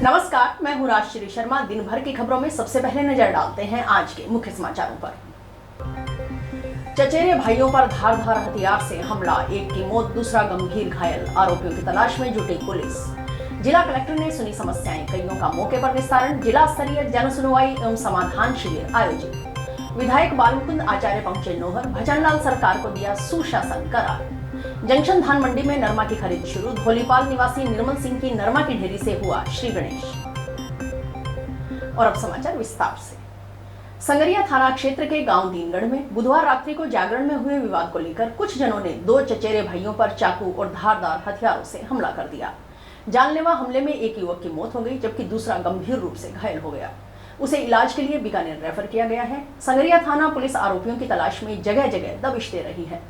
नमस्कार, मैं हूँ राजश्री शर्मा। दिन भर की खबरों में सबसे पहले नजर डालते हैं आज के मुख्य समाचारों पर। चचेरे भाइयों पर धारदार हथियार से हमला, एक की मौत, दूसरा गंभीर घायल। आरोपियों की तलाश में जुटी पुलिस। जिला कलेक्टर ने सुनी समस्याएं, कईयों का मौके पर निस्तारण। जिला स्तरीय जन सुनवाई एवं समाधान शिविर आयोजित। विधायक बालमुकुंद आचार्य पहुंचे नोहर, भजनलाल सरकार को दिया सुशासन करार। जंक्शन धान मंडी में नरमा की खरीद शुरू। धोलीपाल निवासी निर्मल सिंह की नरमा की ढेरी से हुआ श्री गणेश। और अब समाचार विस्तार से। संगरिया थाना क्षेत्र के गांव दीनगढ़ में बुधवार रात्रि को जागरण में हुए विवाद को लेकर कुछ जनों ने दो चचेरे भाइयों पर चाकू और धारदार हथियारों से हमला कर दिया। जानलेवा हमले में एक युवक की मौत हो गई, जबकि दूसरा गंभीर रूप से घायल हो गया। उसे इलाज के लिए बीकानेर रेफर किया गया है। संगरिया थाना पुलिस आरोपियों की तलाश में जगह जगह दबिश दे रही है।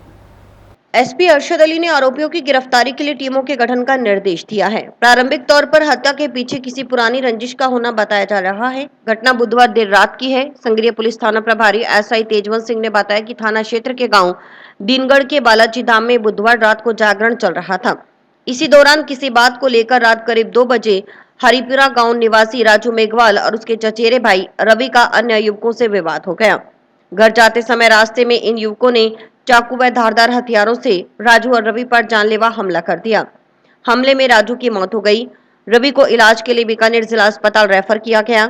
एसपी अरशद अली ने आरोपियों की गिरफ्तारी के लिए टीमों के गठन का निर्देश दिया है। प्रारंभिक तौर पर हत्या के पीछे किसी पुरानी रंजिश का होना बताया जा रहा है। घटना बुधवार देर रात की है। संगरिया पुलिस थाना प्रभारी एसआई तेजवंत सिंह ने बताया कि थाना क्षेत्र के गांव दीनगढ़ के बालाजी धाम में बुधवार रात को जागरण चल रहा था। इसी दौरान किसी बात को लेकर रात करीब 2 बजे हरिपुरा गाँव निवासी राजू मेघवाल और उसके चचेरे भाई रवि का अन्य युवकों से विवाद हो गया। घर जाते समय रास्ते में इन युवकों ने चाकू व धारदार हथियारों से राजू और रवि पर जानलेवा हमला कर दिया। हमले में राजू की मौत हो गई। रवि को इलाज के लिए बीकानेर जिला अस्पताल रेफर किया गया।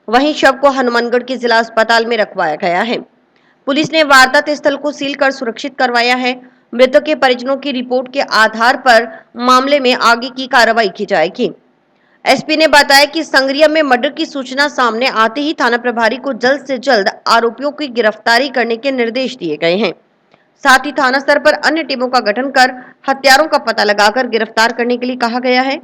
वहीं शव को हनुमानगढ़ के जिला अस्पताल में रखवाया गया है। पुलिस ने वारदात स्थल को सील कर सुरक्षित करवाया है। मृतक के परिजनों की रिपोर्ट के आधार पर मामले में आगे की कार्रवाई की जाएगी। एसपी ने बताया कि संगरिया में मर्डर की सूचना सामने आते ही थाना प्रभारी को जल्द से जल्द आरोपियों की गिरफ्तारी करने के निर्देश दिए गए हैं। साथ ही थाना स्तर पर अन्य टीमों का गठन कर हत्यारों का पता लगाकर गिरफ्तार करने के लिए कहा गया है।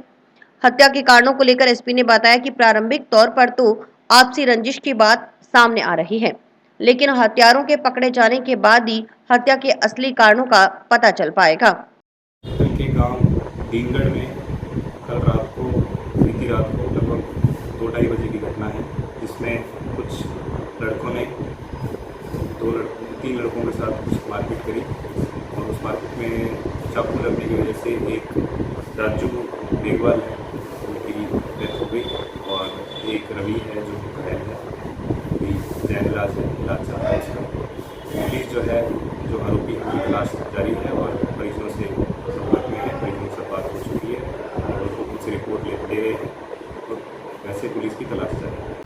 हत्या के कारणों को लेकर एसपी ने बताया कि प्रारंभिक तौर पर तो आपसी रंजिश की बात सामने आ रही है, लेकिन हत्यारों के पकड़े जाने के बाद ही हत्या के असली कारणों का पता चल पाएगा। गांव दीनगढ़ में कल रात को लगभग 2-2:30 बजे की घटना है, जिसमें कुछ लड़कों ने 3 लड़कों के साथ कुछ मारपीट करी और उस मारपीट में चाकू लगने की वजह से एक राजू मेघवाल है, उनकी डेथ हो गई और एक रवि है जो घायल है, अभी जैन इलाज चल रहा है उसका। पुलिस जो है जो आरोपी है उनकी तलाश जारी है और परिजनों से संपर्क में है, परिजनों से बात हो चुकी है और वो कुछ रिपोर्ट दे रहे हैं, तो वैसे पुलिस की तलाश जारी है।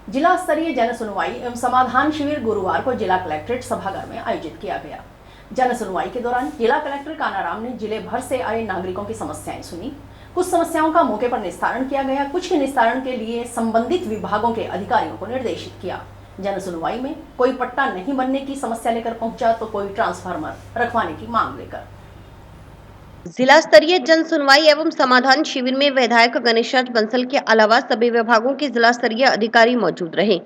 जिला स्तरीय जन सुनवाई एवं समाधान शिविर गुरुवार को जिला कलेक्ट्रेट सभागार में आयोजित किया गया। जन सुनवाई के दौरान जिला कलेक्टर कानाराम ने जिले भर से आए नागरिकों की समस्याएं सुनी। कुछ समस्याओं का मौके पर निस्तारण किया गया, कुछ के निस्तारण के लिए संबंधित विभागों के अधिकारियों को निर्देशित किया। जन सुनवाई में कोई पट्टा नहीं बनने की समस्या लेकर पहुंचा तो कोई ट्रांसफार्मर रखवाने की मांग लेकर। जिला स्तरीय जन सुनवाई एवं समाधान शिविर में विधायक गणेशराज बंसल के अलावा सभी विभागों के जिला स्तरीय अधिकारी मौजूद रहे।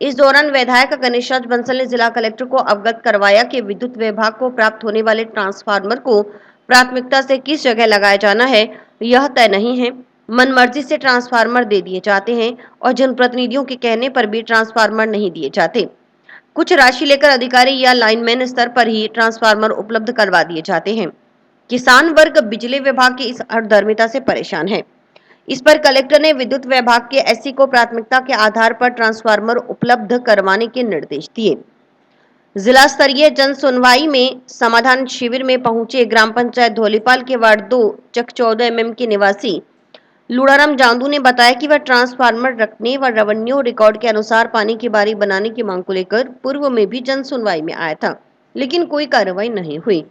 इस दौरान विधायक गणेशराज बंसल ने जिला कलेक्टर को अवगत करवाया कि विद्युत विभाग को प्राप्त होने वाले ट्रांसफार्मर को प्राथमिकता से किस जगह लगाया जाना है यह तय नहीं है। मनमर्जी से ट्रांसफार्मर दे दिए जाते हैं और जनप्रतिनिधियों के कहने पर भी ट्रांसफार्मर नहीं दिए जाते। कुछ राशि लेकर अधिकारी या लाइनमैन स्तर पर ही ट्रांसफार्मर उपलब्ध करवा दिए जाते हैं। किसान वर्ग बिजली विभाग की इस अधर्मिता से परेशान है। इस पर कलेक्टर ने विद्युत विभाग के एससी को प्राथमिकता के आधार पर ट्रांसफार्मर उपलब्ध करवाने के निर्देश दिए। जिला स्तरीय जन सुनवाई में समाधान शिविर में पहुंचे ग्राम पंचायत धोलीपाल के वार्ड 2 चक 14 mm के निवासी लूड़ाराम जांदू ने बताया कि वह ट्रांसफार्मर रखने व रेवेन्यू रिकॉर्ड के अनुसार पानी की बारी बनाने की मांग को लेकर पूर्व में भी जन सुनवाई में आया था, लेकिन कोई कार्रवाई नहीं हुई।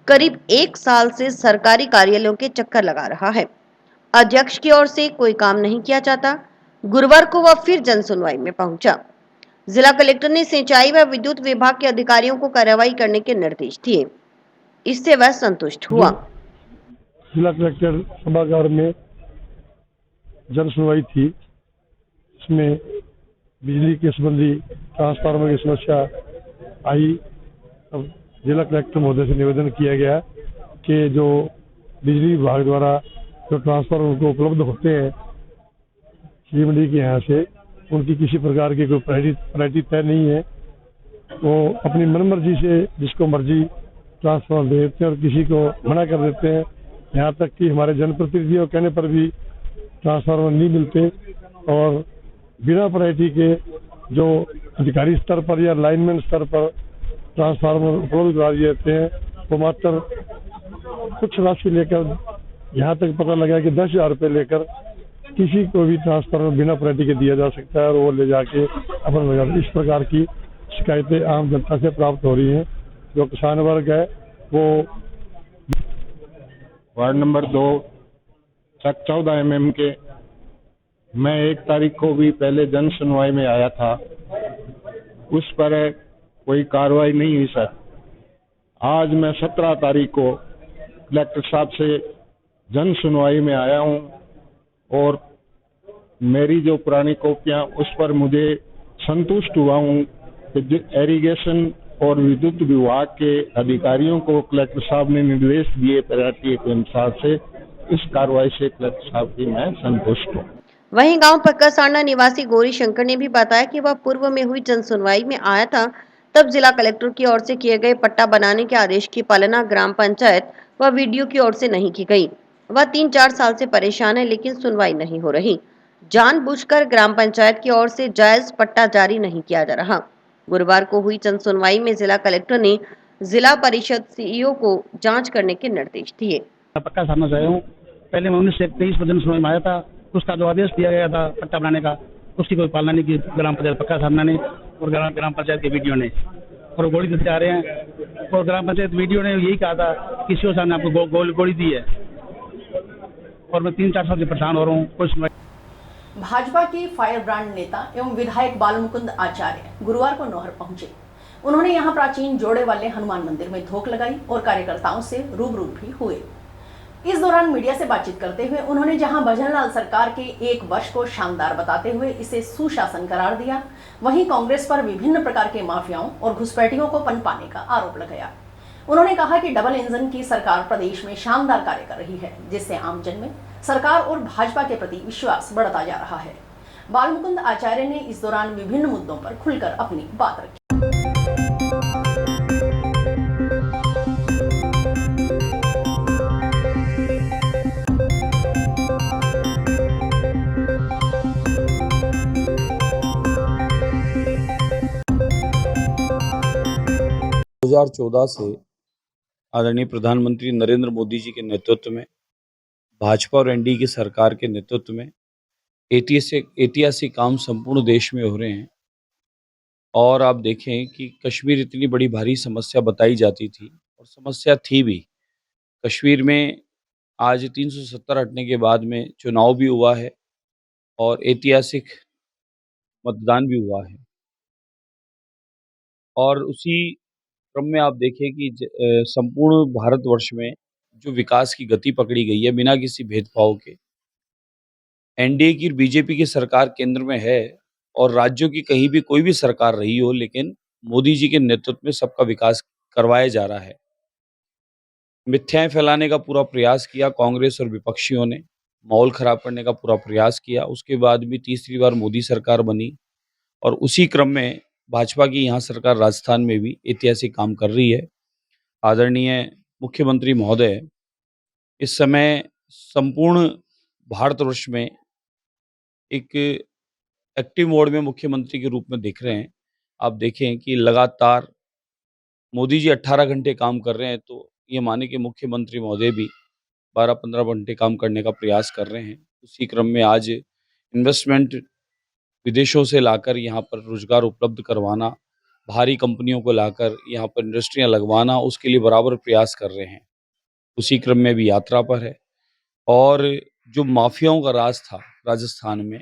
करीब 1 साल से सरकारी कार्यालयों के चक्कर लगा रहा है। अध्यक्ष की ओर से कोई काम नहीं किया जाता। गुरुवार को वह फिर जन सुनवाई में पहुंचा। जिला कलेक्टर ने सिंचाई व विद्युत विभाग के अधिकारियों को कार्रवाई करने के निर्देश दिए। इससे वह संतुष्ट हुआ। जिला कलेक्टर सभागार में जन सुनवाई थी। इसमें बिजली के संबंधी ट्रांसफार्मर की समस्या आई। अब जिला कलेक्टर महोदय से निवेदन किया गया कि जो बिजली विभाग द्वारा जो ट्रांसफार्मर को उपलब्ध होते हैं श्रीमंडी के यहाँ से, उनकी किसी प्रकार की कोई प्रायोरिटी तय नहीं है। वो अपनी मनमर्जी से जिसको मर्जी ट्रांसफार्मर दे देते हैं और किसी को मना कर देते हैं। यहाँ तक कि हमारे जनप्रतिनिधियों कहने पर भी ट्रांसफार्मर नहीं मिलते और बिना प्रायोरिटी के जो अधिकारी स्तर पर या लाइनमैन स्तर पर ट्रांसफार्मर उपलब्ध करा दिए जाते हैं, वो मात्र कुछ राशि लेकर, यहाँ तक पता लगा कि 10,000 रुपये लेकर किसी को भी ट्रांसफार्मर बिना प्रायोरिटी के दिया जा सकता है और वो ले जाके अपन लगा। इस प्रकार की शिकायतें आम जनता से प्राप्त हो रही हैं। जो किसान वर्ग है वो वार्ड नंबर 2 चक 14 mm के मैं 1 तारीख को भी पहले जन सुनवाई में आया था, उस पर कोई कार्रवाई नहीं हुई सर। आज मैं 17 तारीख को कलेक्टर साहब से जन सुनवाई में आया हूं और मेरी जो पुरानी कॉपियां उस पर मुझे संतुष्ट हुआ हूं कि एरीगेशन और विद्युत विभाग के अधिकारियों को कलेक्टर साहब ने निर्देश दिए प्रायोरिटी के अनुसार से, इस कार्रवाई से कलेक्टर साहब की मैं संतुष्ट हूँ। वहीं गांव पक्का सारना निवासी गौरी शंकर ने भी बताया कि वह पूर्व में हुई जन सुनवाई में आया था, तब जिला कलेक्टर की ओर से किए गए पट्टा बनाने के आदेश की पालना ग्राम पंचायत व वीडियो की ओर से नहीं की गई। वह 3-4 साल से परेशान है, लेकिन सुनवाई नहीं हो रही। जानबूझकर ग्राम पंचायत की ओर से जायज पट्टा जारी नहीं किया जा रहा। गुरुवार को हुई जन सुनवाई में जिला कलेक्टर ने जिला परिषद सीईओ को जांच करने के निर्देश दिए। पक्का सारना से आया हूँ। पहले मैं 1923 में जन सुनवाई में आया था, उसका जो आदेश दिया गया था पट्टा बनाने का, उसकी कोई पालना नहीं की ग्राम पंचायत पक्का सारना ने और ग्राम पंचायत के वीडियो ने, और गोली देते आ रहे हैं। और ग्राम पंचायत वीडियो ने यही कहा था कि सीओ साहब ने आपको गोली दी है, और मैं 3-4 साल से परेशान हो रहा हूँ। कुछ भाजपा के फायर ब्रांड नेता एवं विधायक बालमुकुंद आचार्य गुरुवार को नौहर पहुंचे। उन्होंने यहां प्राचीन जोड़े वाले हनुमान मंदिर में धोख लगाई और कार्यकर्ताओं से रूबरू भी हुए। इस दौरान मीडिया से बातचीत करते हुए उन्होंने जहां भजनलाल सरकार के 1 वर्ष को शानदार बताते हुए इसे सुशासन करार दिया, वहीं कांग्रेस पर विभिन्न प्रकार के माफियाओं और घुसपैठियों को पनपाने का आरोप लगाया। उन्होंने कहा कि डबल इंजन की सरकार प्रदेश में शानदार कार्य कर रही है, जिससे आमजन में सरकार और भाजपा के प्रति विश्वास बढ़ता जा रहा है। बालमुकुंद आचार्य ने इस दौरान विभिन्न मुद्दों पर खुलकर अपनी बात रखी। 2014 से आदरणीय प्रधानमंत्री नरेंद्र मोदी जी के नेतृत्व में, भाजपा और एनडीए की सरकार के नेतृत्व में ऐतिहासिक काम संपूर्ण देश में हो रहे हैं। और आप देखें कि कश्मीर इतनी बड़ी भारी समस्या बताई जाती थी, और समस्या थी भी। कश्मीर में आज 370 हटने के बाद में चुनाव भी हुआ है और ऐतिहासिक मतदान भी हुआ है। और उसी क्रम में आप देखें कि संपूर्ण भारतवर्ष में जो विकास की गति पकड़ी गई है बिना किसी भेदभाव के, एनडीए की बीजेपी की सरकार केंद्र में है और राज्यों की कहीं भी कोई भी सरकार रही हो, लेकिन मोदी जी के नेतृत्व में सबका विकास करवाया जा रहा है। मिथ्याएं फैलाने का पूरा प्रयास किया कांग्रेस और विपक्षियों ने, माहौल खराब करने का पूरा प्रयास किया। उसके बाद भी तीसरी बार मोदी सरकार बनी और उसी क्रम में भाजपा की यहाँ सरकार राजस्थान में भी ऐतिहासिक काम कर रही है। आदरणीय मुख्यमंत्री महोदय इस समय संपूर्ण भारतवर्ष में एक एक्टिव मोड में मुख्यमंत्री के रूप में दिख रहे हैं। आप देखें कि लगातार मोदी जी 18 घंटे काम कर रहे हैं, तो ये माने कि मुख्यमंत्री महोदय भी 12-15 घंटे काम करने का प्रयास कर रहे हैं। उसी क्रम में आज इन्वेस्टमेंट विदेशों से लाकर यहाँ पर रोजगार उपलब्ध करवाना, भारी कंपनियों को लाकर यहाँ पर इंडस्ट्रियाँ लगवाना, उसके लिए बराबर प्रयास कर रहे हैं। उसी क्रम में भी यात्रा पर है। और जो माफियाओं का राज था राजस्थान में,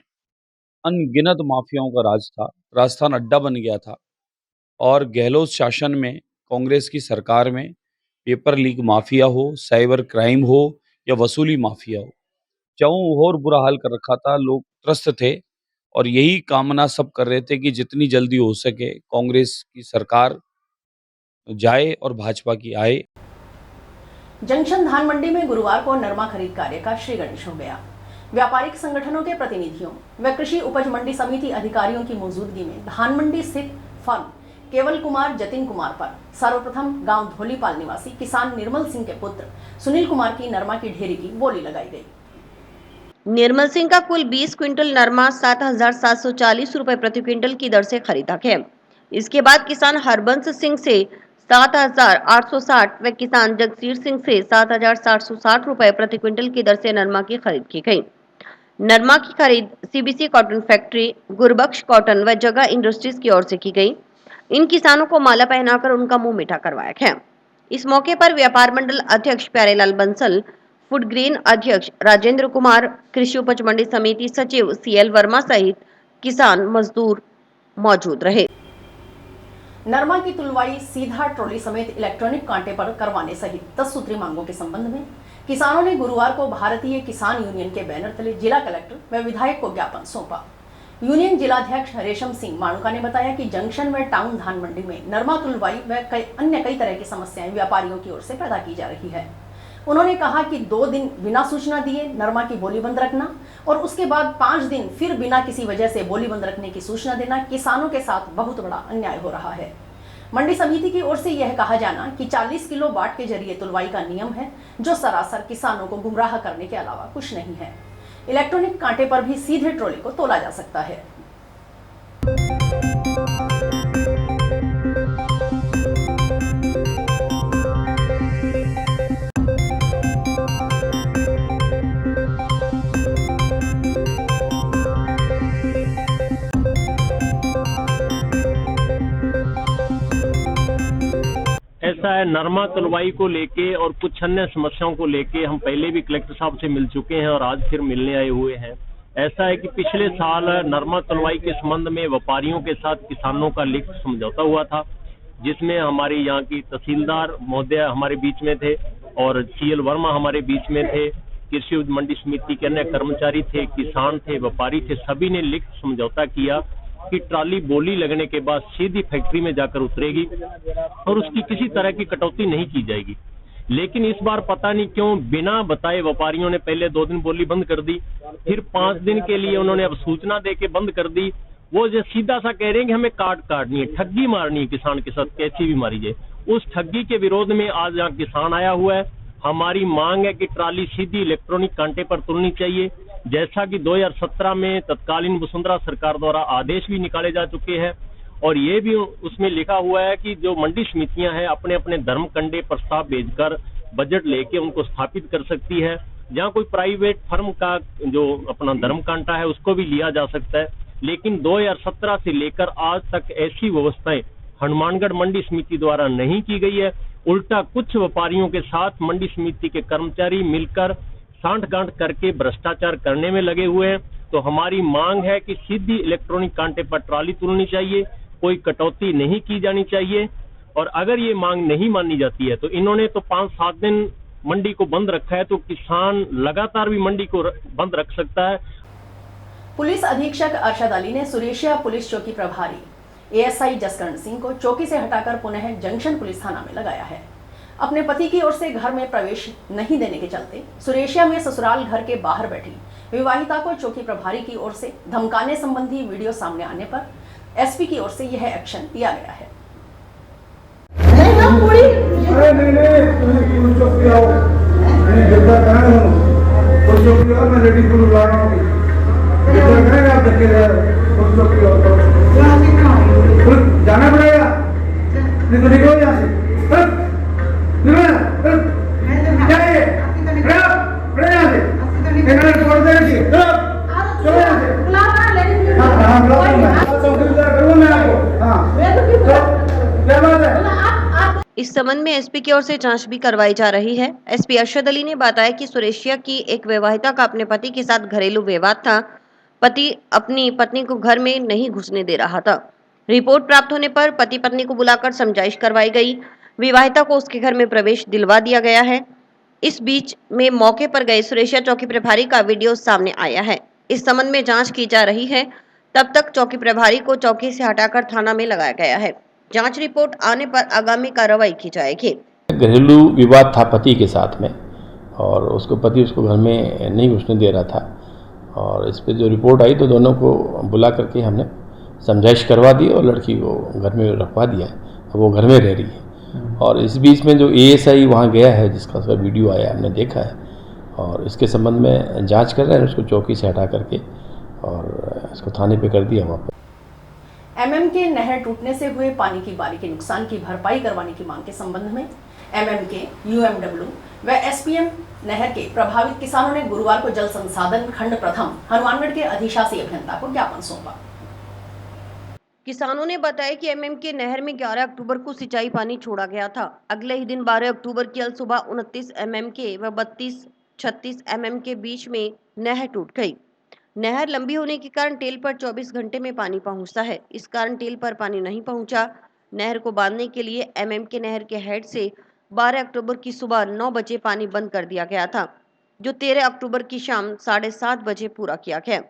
अनगिनत माफियाओं का राज था, राजस्थान अड्डा बन गया था। और गहलोत शासन में, कांग्रेस की सरकार में पेपर लीक माफिया हो, साइबर क्राइम हो या वसूली माफिया हो, चारों ओर बुरा हाल कर रखा था। लोग त्रस्त थे और यही कामना सब कर रहे थे कि जितनी जल्दी हो सके कांग्रेस की सरकार जाए और भाजपा की आए। जंक्शन धान मंडी में गुरुवार को नरमा खरीद कार्य का श्री गणेश हो गया। व्यापारिक संगठनों के प्रतिनिधियों व कृषि उपज मंडी समिति अधिकारियों की मौजूदगी में धान मंडी स्थित फर्म केवल कुमार जतिन कुमार पर सर्वप्रथम गांव धोलीपाल निवासी किसान निर्मल सिंह के पुत्र सुनील कुमार की नरमा की ढेरी की बोली लगाई गई। निर्मल सिंह का कुल 20 क्विंटल नरमा 7,740 रुपए प्रति क्विंटल की दर से खरीदा गया। इसके बाद किसान हरबंस सिंह से 7,860 व किसान जगसीर सिंह से 7,760 रुपए प्रति क्विंटल की दर से नरमा की खरीद की गई। नरमा की खरीद CBC cotton factory, Gurbaksh cotton व जगह इंडस्ट्रीज की ओर से की गई। इन किसानों को माला पहनाकर उनका मुंह मीठा करवाया गया। इस मौके पर व्यापार मंडल अध्यक्ष प्यारेलाल बंसल, फूड ग्रेन अध्यक्ष राजेंद्र कुमार, कृषि उपज मंडी समिति सचिव सीएल वर्मा सहित किसान मजदूर मौजूद रहे। नरमा की तुलवाई सीधा ट्रॉली समेत इलेक्ट्रॉनिक कांटे पर करवाने सहित 10 सूत्री मांगों के संबंध में किसानों ने गुरुवार को भारतीय किसान यूनियन के बैनर तले जिला कलेक्टर व विधायक को ज्ञापन सौंपा। यूनियन जिलाध्यक्ष रेशम सिंह माणुका ने बताया कि जंक्शन व टाउन धान मंडी में नरमा तुलवाई व कई तरह की समस्याएं व्यापारियों की ओर से पैदा की जा रही है। उन्होंने कहा कि 2 दिन बिना सूचना दिए नरमा की बोली बंद रखना और उसके बाद 5 दिन फिर बिना किसी वजह से बोली बंद रखने की सूचना देना किसानों के साथ बहुत बड़ा अन्याय हो रहा है। मंडी समिति की ओर से यह कहा जाना कि 40 किलो बाट के जरिए तुलवाई का नियम है, जो सरासर किसानों को गुमराह करने के अलावा कुछ नहीं है। इलेक्ट्रॉनिक कांटे पर भी सीधे ट्रॉली को तोला जा सकता है। ऐसा है, नरमा तुलवाई को लेके और कुछ अन्य समस्याओं को लेके हम पहले भी कलेक्टर साहब से मिल चुके हैं और आज फिर मिलने आए हुए हैं। ऐसा है कि पिछले साल नरमा तुलवाई के संबंध में व्यापारियों के साथ किसानों का लिखित समझौता हुआ था, जिसमें हमारे यहाँ की तहसीलदार महोदय हमारे बीच में थे और सीएल वर्मा हमारे बीच में थे, कृषि मंडी समिति के अन्य कर्मचारी थे, किसान थे, व्यापारी थे, सभी ने लिखित समझौता किया कि ट्राली बोली लगने के बाद सीधी फैक्ट्री में जाकर उतरेगी और उसकी किसी तरह की कटौती नहीं की जाएगी। लेकिन इस बार पता नहीं क्यों बिना बताए व्यापारियों ने पहले 2 दिन बोली बंद कर दी, फिर 5 दिन के लिए उन्होंने अब सूचना देके बंद कर दी। वो जो सीधा सा कह रहे हैं कि हमें काटनी है, ठगी मारनी है किसान के साथ, कैसी भी मारी जाए। उस ठगी के विरोध में आज यहाँ किसान आया हुआ है। हमारी मांग है कि ट्राली सीधी इलेक्ट्रॉनिक कांटे पर तुलनी चाहिए, जैसा कि 2017 में तत्कालीन वसुंधरा सरकार द्वारा आदेश भी निकाले जा चुके हैं और ये भी उसमें लिखा हुआ है कि जो मंडी समितियां हैं अपने अपने धर्म कंडे प्रस्ताव भेजकर बजट लेके उनको स्थापित कर सकती है। जहां कोई प्राइवेट फर्म का जो अपना धर्म कांटा है उसको भी लिया जा सकता है, लेकिन 2017 से लेकर आज तक ऐसी व्यवस्थाएं हनुमानगढ़ मंडी समिति द्वारा नहीं की गई है। उल्टा कुछ व्यापारियों के साथ मंडी समिति के कर्मचारी मिलकर सांठ-गांठ करके भ्रष्टाचार करने में लगे हुए हैं। तो हमारी मांग है कि सीधी इलेक्ट्रॉनिक कांटे पर ट्राली तुलनी चाहिए, कोई कटौती नहीं की जानी चाहिए। और अगर ये मांग नहीं मानी जाती है तो इन्होंने तो 5-7 दिन मंडी को बंद रखा है, तो किसान लगातार भी मंडी को बंद रख सकता है। पुलिस अधीक्षक अरशद अली ने सुरेशिया पुलिस चौकी प्रभारी एएसआई जसकरण सिंह को चौकी से हटाकर पुनः जंक्शन पुलिस थाना में लगाया है। अपने पति की ओर से घर में प्रवेश नहीं देने के चलते सुरेशिया में ससुराल घर के बाहर बैठी विवाहिता को चौकी प्रभारी की ओर से धमकाने संबंधी वीडियो सामने आने पर एसपी की ओर से यह एक्शन लिया गया है। जाना पड़ेगा, नहीं तो निकलो यहाँ से। इस संबंध में एसपी की ओर से जांच भी करवाई जा रही है। एसपी अरशद अली ने बताया कि सुरेशिया की एक विवाहिता का अपने पति के साथ घरेलू विवाद था। पति अपनी पत्नी को घर में नहीं घुसने दे रहा था। रिपोर्ट प्राप्त होने पर पति पत्नी को बुलाकर समझाइश करवाई गई। विवाहिता को उसके घर में प्रवेश दिलवा दिया गया है। इस बीच में मौके पर गए सुरेशिया चौकी प्रभारी का वीडियो सामने आया है। इस संबंध में जांच की जा रही है। तब तक चौकी प्रभारी को चौकी से हटाकर थाना में लगाया गया है। जांच रिपोर्ट आने पर आगामी कार्रवाई की जाएगी। घरेलू विवाद था पति के साथ में और उसको पति उसको घर में नहीं घुसने दे रहा था और इस पे जो रिपोर्ट आई तो दोनों को बुला करके हमने समझाइश करवा दी और लड़की को घर में रखवा दिया है। अब वो घर में रह रही है और इस बीच में जो एएसआई वहाँ गया है जिसका उसका वीडियो आया हमने देखा है और इसके संबंध में जांच कर रहे हैं, उसको चौकी से हटा करके और इसको थाने पे कर दिया वापस। एमएम के नहर टूटने से हुए पानी की बारी के नुकसान की भरपाई करवाने की मांग के संबंध में एमएम के यूएमडब्ल्यू व एसपीएम नहर के प्रभावित किसानों ने गुरुवार को जल संसाधन खंड प्रथम हनुमानगढ़ के अधिशासी अभियंता को ज्ञापन सौंपा। किसानों ने बताया कि एमएम के नहर में 11 अक्टूबर को सिंचाई पानी छोड़ा गया था। अगले ही दिन 12 अक्टूबर की अल सुबह 29 एमएम के व 32-36 एमएम के बीच में नहर टूट गई। नहर लंबी होने के कारण टेल पर 24 घंटे में पानी पहुंचता है। इस कारण टेल पर पानी नहीं पहुंचा। नहर को बांधने के लिए एमएम के नहर के हेड से 12 अक्टूबर की सुबह 9 बजे पानी बंद कर दिया गया था, जो 13 अक्टूबर की शाम 7:30 बजे पूरा किया गया।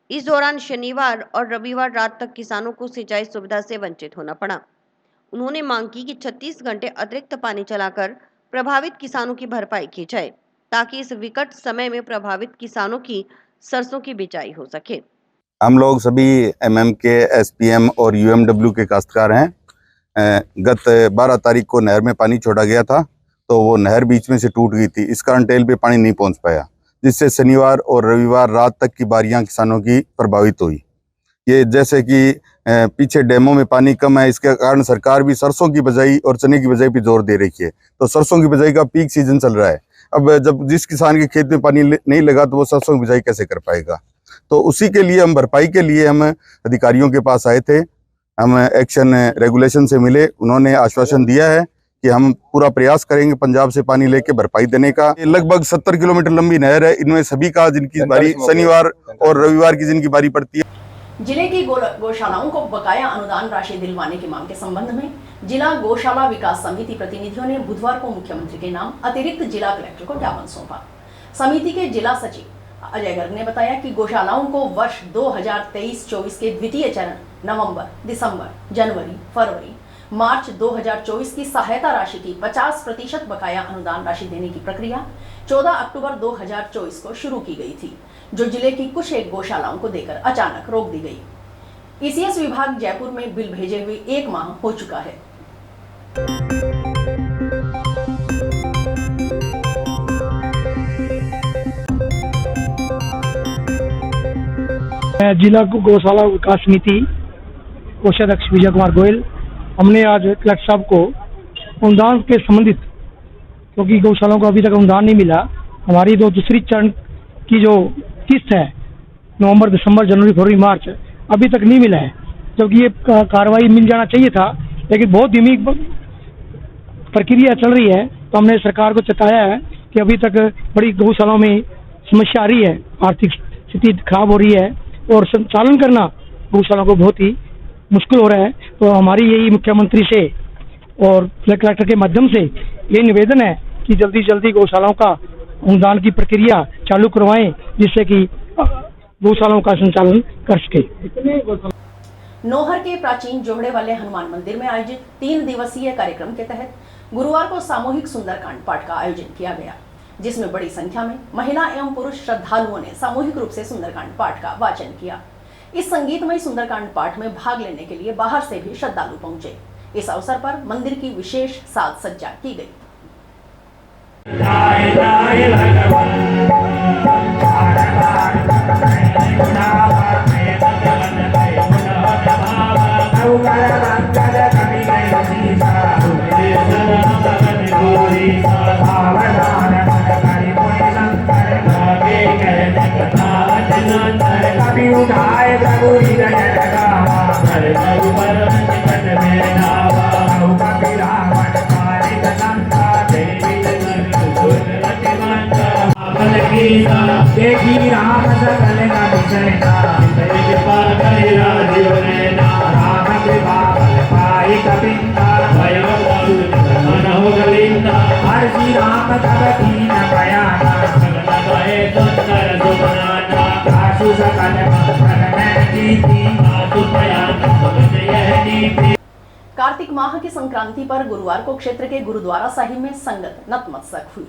इस दौरान शनिवार और रविवार रात तक किसानों को सिंचाई सुविधा से वंचित होना पड़ा। उन्होंने मांग की कि 36 घंटे अतिरिक्त पानी चलाकर प्रभावित किसानों की भरपाई की जाए, ताकि इस विकट समय में प्रभावित किसानों की सरसों की बिजाई हो सके। हम लोग सभी एमएम के एसपीएम और यूएमडब्ल्यू के काश्तकार हैं। गत 12 तारीख को नहर में पानी छोड़ा गया था, तो वो नहर बीच में से टूट गई थी। इस कारण टेल पे पानी नहीं पहुंच पाया, जिससे शनिवार और रविवार रात तक की बारियां किसानों की प्रभावित हुई। ये जैसे कि पीछे डैमों में पानी कम है, इसके कारण सरकार भी सरसों की बिजाई और चने की बिजाई पे जोर दे रही है। तो सरसों की बिजाई का पीक सीजन चल रहा है। अब जब जिस किसान के खेत में पानी नहीं लगा तो वो सरसों की बिजाई कैसे कर पाएगा। तो उसी के लिए हम भरपाई के लिए हम अधिकारियों के पास आए थे। हम एक्शन रेगुलेशन से मिले, उन्होंने आश्वासन दिया है कि हम पूरा प्रयास करेंगे पंजाब से पानी लेके भरपाई देने का। लगभग 70 किलोमीटर लंबी नहर है, इनमें सभी का जिनकी बारी शनिवार और रविवार की जिनकी बारी पड़ती है। जिले की गौशालाओं को बकाया अनुदान राशि दिलवाने की मांग के संबंध में जिला गौशाला विकास समिति प्रतिनिधियों ने बुधवार को मुख्यमंत्री के नाम अतिरिक्त जिला कलेक्टर को ज्ञापन सौंपा। समिति के जिला सचिव अजय गर्ग ने बताया कि गौशालाओं को वर्ष 2023-24 के द्वितीय चरण नवंबर, दिसंबर, जनवरी, फरवरी, मार्च 2024 की सहायता राशि की 50% बकाया अनुदान राशि देने की प्रक्रिया 14 अक्टूबर 2024 को शुरू की गई थी, जो जिले की कुछ एक गौशालाओं को देकर अचानक रोक दी गई। ईसीएस विभाग जयपुर में बिल भेजे हुए 1 माह हो चुका है। जिला गौशाला विकास समिति कोषाध्यक्ष विजय कुमार गोयल, हमने आज कलेक्टर साहब को अनुदान के संबंधित, क्योंकि गौशालाओं को अभी तक अनुदान नहीं मिला, हमारी दूसरी चरण की जो किस्त है नवंबर, दिसंबर, जनवरी, फरवरी, मार्च अभी तक नहीं मिला है, जबकि ये कार्रवाई मिल जाना चाहिए था, लेकिन बहुत धीमी प्रक्रिया चल रही है। तो हमने सरकार को चेताया है कि अभी तक बड़ी गौशालाओं में समस्या आ रही है, आर्थिक स्थिति खराब हो रही है और संचालन करना गौशालाओं को बहुत ही मुश्किल हो रहा है। तो हमारी यही मुख्यमंत्री से और कलेक्टर के माध्यम से ये निवेदन है कि जल्दी जल्दी गौशालाओं का अनुदान की प्रक्रिया चालू करवाएं, जिससे कि गौशालाओं का संचालन कर सके। नोहर के प्राचीन जोहड़े वाले हनुमान मंदिर में आयोजित 3 दिवसीय कार्यक्रम के तहत गुरुवार को सामूहिक सुंदरकांड पाठ का आयोजन किया गया, जिसमें बड़ी संख्या में महिला एवं पुरुष श्रद्धालुओं ने सामूहिक रूप से सुंदरकांड पाठ का वाचन किया। इस संगीतमय सुंदरकांड पाठ में भाग लेने के लिए बाहर से भी श्रद्धालु पहुंचे। इस अवसर पर मंदिर की विशेष साज सज्जा की गई। देखी राम सकल का विषय राम पाई कपिंदा हर्षि राम तब दीन बयाना आशु सकल कार्तिक माह की संक्रांति पर गुरुवार को क्षेत्र के गुरुद्वारा साहिब में संगत नतमस्तक हुई।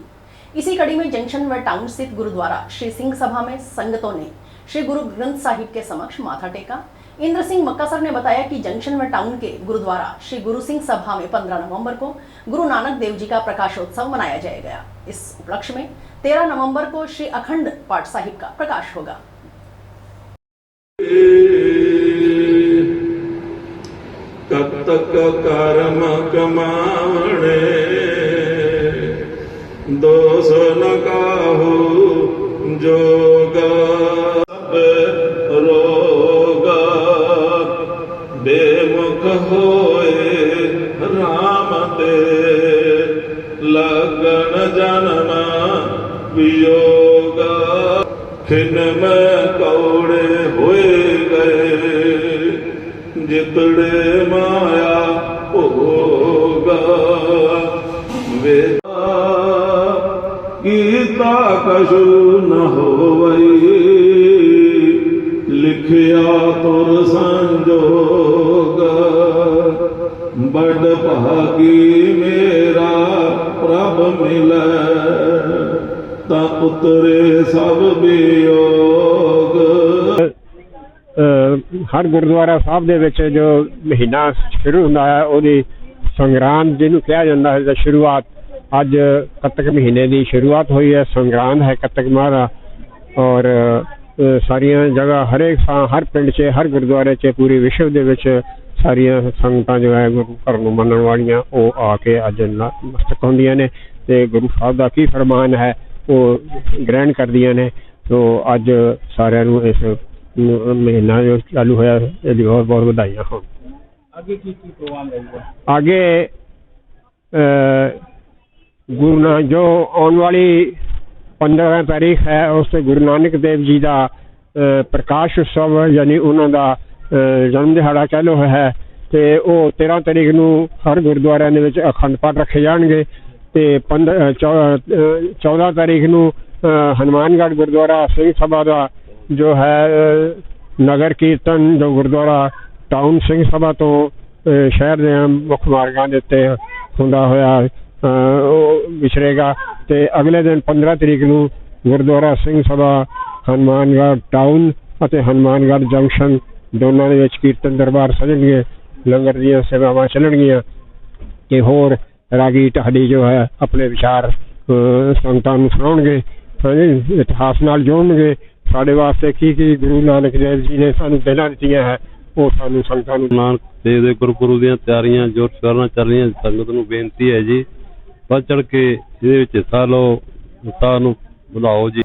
इसी कड़ी में जंक्शन व टाउन स्थित गुरुद्वारा श्री सिंह सभा में संगतों ने श्री गुरु ग्रंथ साहिब के समक्ष माथा टेका इंद्र सिंह मक्कासर ने बताया कि जंक्शन में टाउन के गुरुद्वारा श्री गुरु सिंह सभा में 15 नवंबर को गुरु नानक देव जी का प्रकाशोत्सव मनाया जाएगा। इस उपलक्ष्य में 13 नवंबर को श्री अखंड पाठ साहिब का प्रकाश होगा। कब तक कर्म कमावणे दोष न काहू जोगा रोगा बेमुख होए राम ते लगन जन्म वियोगा खिन में कौड़े हुए गए जितड़े माया होगा वेदा गीता कछु न होवई लिखिया तुर संजोगा बड़ भागी मेरा प्रभ मिले ता उतरे सब वियोग। हर गुरुद्वारा साहब ਦੇ ਵਿੱਚ ਜੋ ਮਹੀਨਾ ਸ਼ੁਰੂ ਹੁੰਦਾ ਹੈ ਉਹਦੀ ਸੰਗਰਾਂਦ ਜਿਹਨੂੰ ਕਿਹਾ ਜਾਂਦਾ ਹੈ ਦਾ ਸ਼ੁਰੂਆਤ ਅੱਜ ਕੱਤਕ ਮਹੀਨੇ ਦੀ ਸ਼ੁਰੂਆਤ ਹੋਈ ਹੈ। ਸੰਗਰਾਂਦ ਹੈ ਕੱਤਕ ਮਾਹ ਦਾ ਔਰ ਸਾਰੀਆਂ ਜਗ੍ਹਾ ਹਰੇਕ ਹਰ ਪਿੰਡ 'ਚ ਹਰ ਗੁਰਦੁਆਰੇ 'ਚ ਪੂਰੀ ਵਿਸ਼ਵ ਦੇ ਵਿੱਚ ਸਾਰੀਆਂ ਸੰਗਤਾਂ ਜੋ ਹੈ ਗੁਰੂ ਘਰ ਨੂੰ ਮੰਨਣ ਵਾਲੀਆਂ ਉਹ ਆ ਕੇ ਅੱਜ ਮਸਤਕ ਹੁੰਦੀਆਂ ਨੇ ਤੇ ਗੁਰੂ ਸਾਹਿਬ ਦਾ ਕੀ ਫਰਮਾਨ ਹੈ ਉਹ ਗ੍ਰਹਿਣ ਕਰਦੀਆਂ ਨੇ। ਸੋ ਅੱਜ ਸਾਰਿਆਂ ਨੂੰ ਇਸ महीना जो चालू होया यदि बहुत बहुत बधाइयां हो। आगे की प्रोग्राम रहेगा? आगे गुरु नानक जो आने वाली 15 तारीख है उस ते गुरु नानक देव जी का प्रकाश उत्सव यानी उन्होंने जन्म दिहाड़ा कह लो है तो वो 13 तारीख नूं हर गुरुद्वारे दे विच अखंड पाठ रखे जाएंगे ते 14 तारीख नूं हनुमानगढ़ गुरुद्वारा सिंह सभा का जो है नगर कीर्तन जो गुरुद्वारा टाउन सिंह सभा तो शहर के मुख्य मार्गों के उत्ते हुंदा होया विचरेगा। तो अगले दिन 15 तारीख नूं गुरुद्वारा सिंह सभा हनुमानगढ़ टाउन और हनुमानगढ़ जंक्शन दोनों के विच कीर्तन दरबार सजणगे लंगर दी सेवावां चलणगियां कि होर रागी ढाडी जो है अपने विचार संगतां नूं सुणाउणगे इतिहास नाल जोड़नगे साडे वास्ते की गुरु नानक देव जी ने सानू देना दित्तियां है वो सानू संगतां नूं नानक देव दे गुरपुरब दीयां तैयारियां जोर शोर नाल चल रहीआं। संगत नूं बेनती है जी बढ़ चढ़ के इहदे विच हिस्सा लो उत्साह नूं बढ़ाओ जी।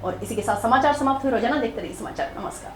और इसी के साथ समाचार समाप्त हुए। रोजाना देखते रहिए समाचार। नमस्कार।